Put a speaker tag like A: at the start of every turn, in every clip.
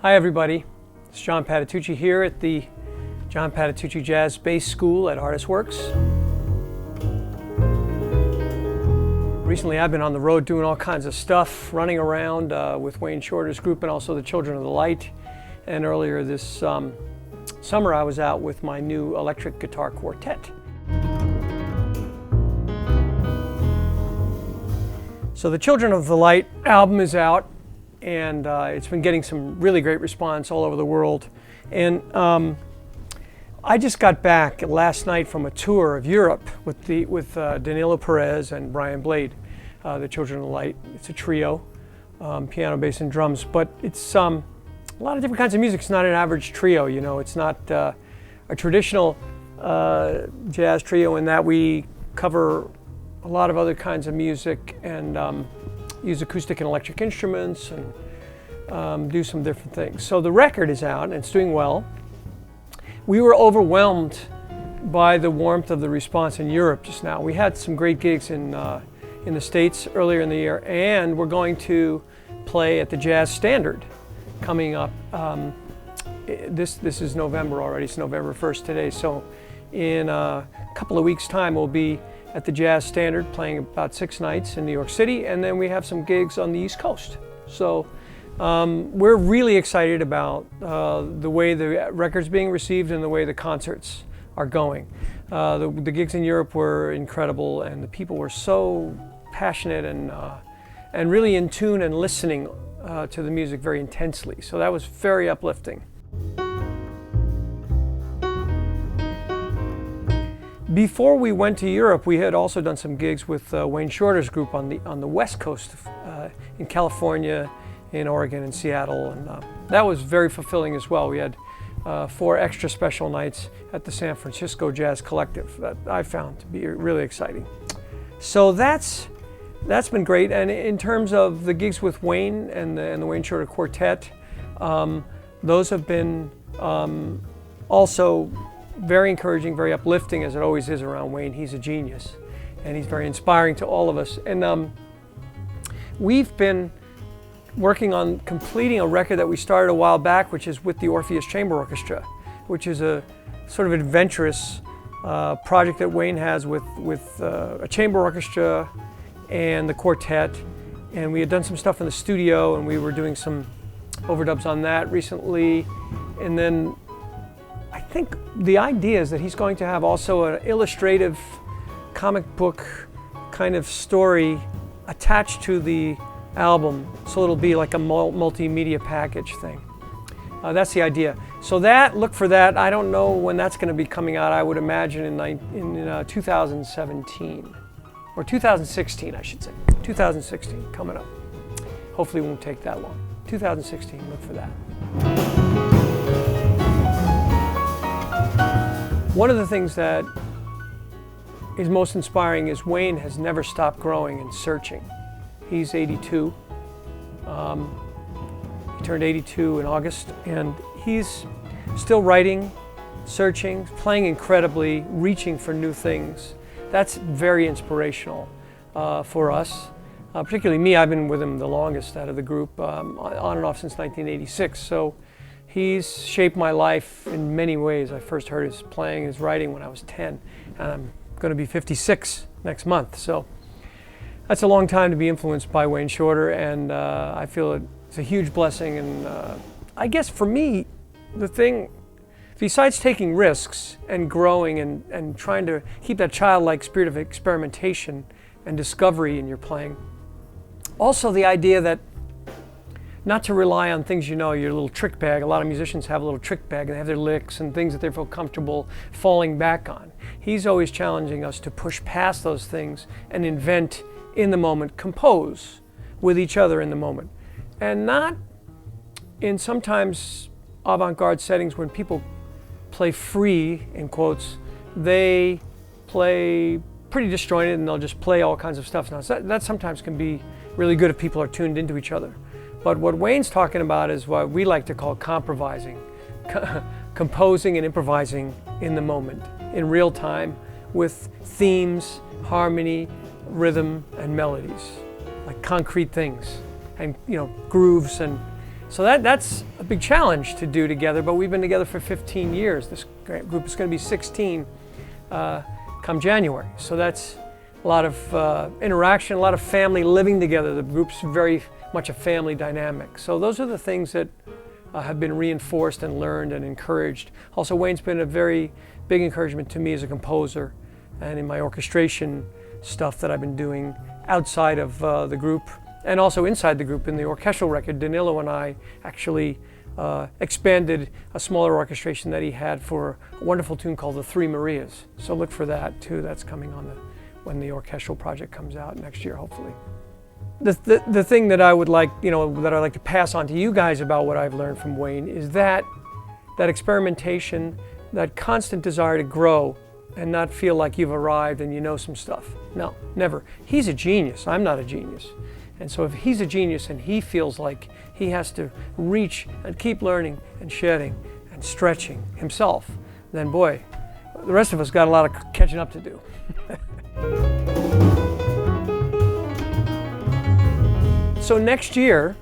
A: Hi everybody, it's John Patitucci here at the John Patitucci Jazz Bass School at ArtistWorks. Recently I've been on the road doing all kinds of stuff, running around with Wayne Shorter's group and also the Children of the Light. And earlier this summer I was out with my new electric guitar quartet. So the Children of the Light album is out, and it's been getting some really great response all over the world. And I just got back last night from a tour of Europe with Danilo Pérez and Brian Blade, the Children of the Light. It's a trio, piano, bass, and drums, but it's a lot of different kinds of music. It's not an average trio, you know. It's not a traditional jazz trio in that we cover a lot of other kinds of music and use acoustic and electric instruments and do some different things. So the record is out and it's doing well. We were overwhelmed by the warmth of the response in Europe just now. We had some great gigs in the States earlier in the year, and we're going to play at the Jazz Standard coming up. This is November already. It's November 1st today. So in a couple of weeks' time we'll be at the Jazz Standard playing about 6 nights in New York City, and then we have some gigs on the East Coast. So we're really excited about the way the record's being received and the way the concerts are going. The gigs in Europe were incredible, and the people were so passionate and really in tune and listening to the music very intensely. So that was very uplifting. Before we went to Europe, we had also done some gigs with Wayne Shorter's group on the West Coast, in California, in Oregon, and Seattle, and that was very fulfilling as well. We had 4 extra special nights at the San Francisco Jazz Collective that I found to be really exciting. So that's been great. And in terms of the gigs with Wayne and the Wayne Shorter Quartet, those have been also very encouraging, very uplifting, as it always is around Wayne. He's a genius, and he's very inspiring to all of us. And we've been working on completing a record that we started a while back, which is with the Orpheus Chamber Orchestra, which is a sort of adventurous project that Wayne has with a chamber orchestra and the quartet. And we had done some stuff in the studio, and we were doing some overdubs on that recently. And then I think the idea is that he's going to have also an illustrative comic book kind of story attached to the album, so it'll be like a multimedia package thing. That's the idea. So look for that. I don't know when that's going to be coming out. I would imagine in 2017 or 2016, I should say. 2016 coming up. Hopefully it won't take that long. 2016, look for that. One of the things that is most inspiring is Wayne has never stopped growing and searching. He's 82. He turned 82 in August, and he's still writing, searching, playing incredibly, reaching for new things. That's very inspirational for us, particularly me. I've been with him the longest out of the group, on and off since 1986. So he's shaped my life in many ways. I first heard his playing, his writing when I was 10, and I'm going to be 56 next month. So that's a long time to be influenced by Wayne Shorter, and I feel it's a huge blessing. And I guess for me, the thing, besides taking risks and growing and trying to keep that childlike spirit of experimentation and discovery in your playing, also the idea that not to rely on things, you know, your little trick bag. A lot of musicians have a little trick bag, and they have their licks and things that they feel comfortable falling back on. He's always challenging us to push past those things and invent in the moment, compose with each other in the moment. And not in sometimes avant-garde settings when people play free, in quotes, they play pretty disjointed and they'll just play all kinds of stuff. Now that sometimes can be really good if people are tuned into each other. But what Wayne's talking about is what we like to call comprovising, composing and improvising in the moment, in real time, with themes, harmony, rhythm, and melodies, like concrete things, and grooves and So that's a big challenge to do together, but we've been together for 15 years. This group is going to be 16 come January. So that's a lot of interaction, a lot of family living together. The group's very much a family dynamic. So those are the things that have been reinforced and learned and encouraged. Also, Wayne's been a very big encouragement to me as a composer and in my orchestration stuff that I've been doing outside of the group and also inside the group. In the orchestral record, Danilo and I actually expanded a smaller orchestration that he had for a wonderful tune called The Three Marias. So look for that too. That's coming on when the orchestral project comes out next year, hopefully. The thing that I would like, that I'd like to pass on to you guys about what I've learned from Wayne is that experimentation, that constant desire to grow and not feel like you've arrived and you know some stuff. No, never. He's a genius. I'm not a genius. And so if he's a genius and he feels like he has to reach and keep learning and shedding and stretching himself, then boy, the rest of us got a lot of catching up to do. So next year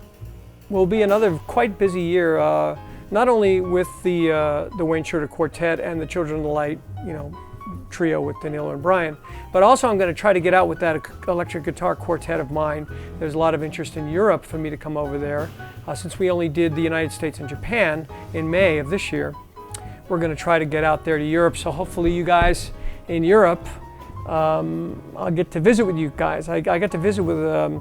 A: will be another quite busy year, not only with the Wayne Shorter Quartet and the Children of the Light, trio with Danilo and Brian, but also I'm going to try to get out with that electric guitar quartet of mine. There's a lot of interest in Europe for me to come over there. Since we only did the United States and Japan in May of this year, we're going to try to get out there to Europe. So hopefully you guys in Europe, I'll get to visit with you guys. I got to visit with a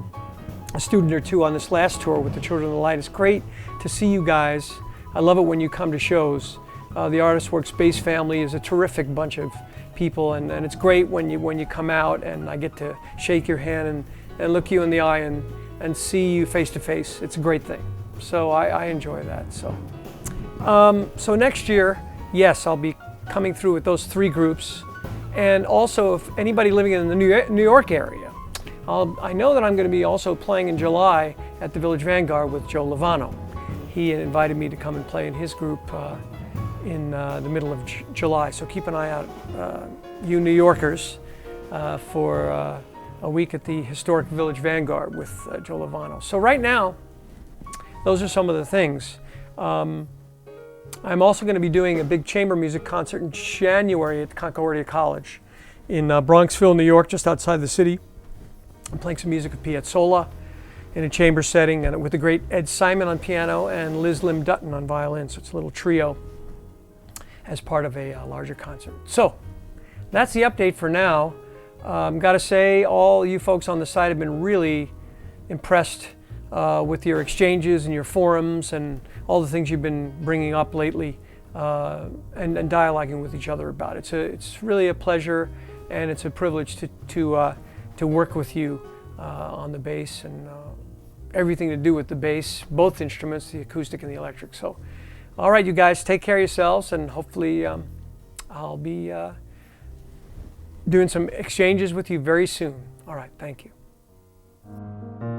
A: student or two on this last tour with the Children of the Light. It's great to see you guys. I love it when you come to shows. The ArtistWorks bass family is a terrific bunch of people, and it's great when you come out and I get to shake your hand and look you in the eye and see you face to face. It's a great thing. So I enjoy that. So next year, yes, I'll be coming through with those three groups, and also if anybody living in the New York area, I know that I'm going to be also playing in July at the Village Vanguard with Joe Lovano. He invited me to come and play in his group in the middle of July. So keep an eye out, you New Yorkers, for a week at the historic Village Vanguard with Joe Lovano. So right now, those are some of the things. I'm also going to be doing a big chamber music concert in January at Concordia College in Bronxville, New York, just outside the city. I'm playing some music of Piazzolla in a chamber setting, and with the great Ed Simon on piano and Liz Lim Dutton on violin. So it's a little trio as part of a larger concert. So that's the update for now. Got to say, all you folks on the site have been really impressed with your exchanges and your forums and all the things you've been bringing up lately and dialoguing with each other about. It's really a pleasure and it's a privilege to work with you on the bass and everything to do with the bass, both instruments, the acoustic and the electric. So, all right, you guys, take care of yourselves, and hopefully I'll be doing some exchanges with you very soon. All right, thank you.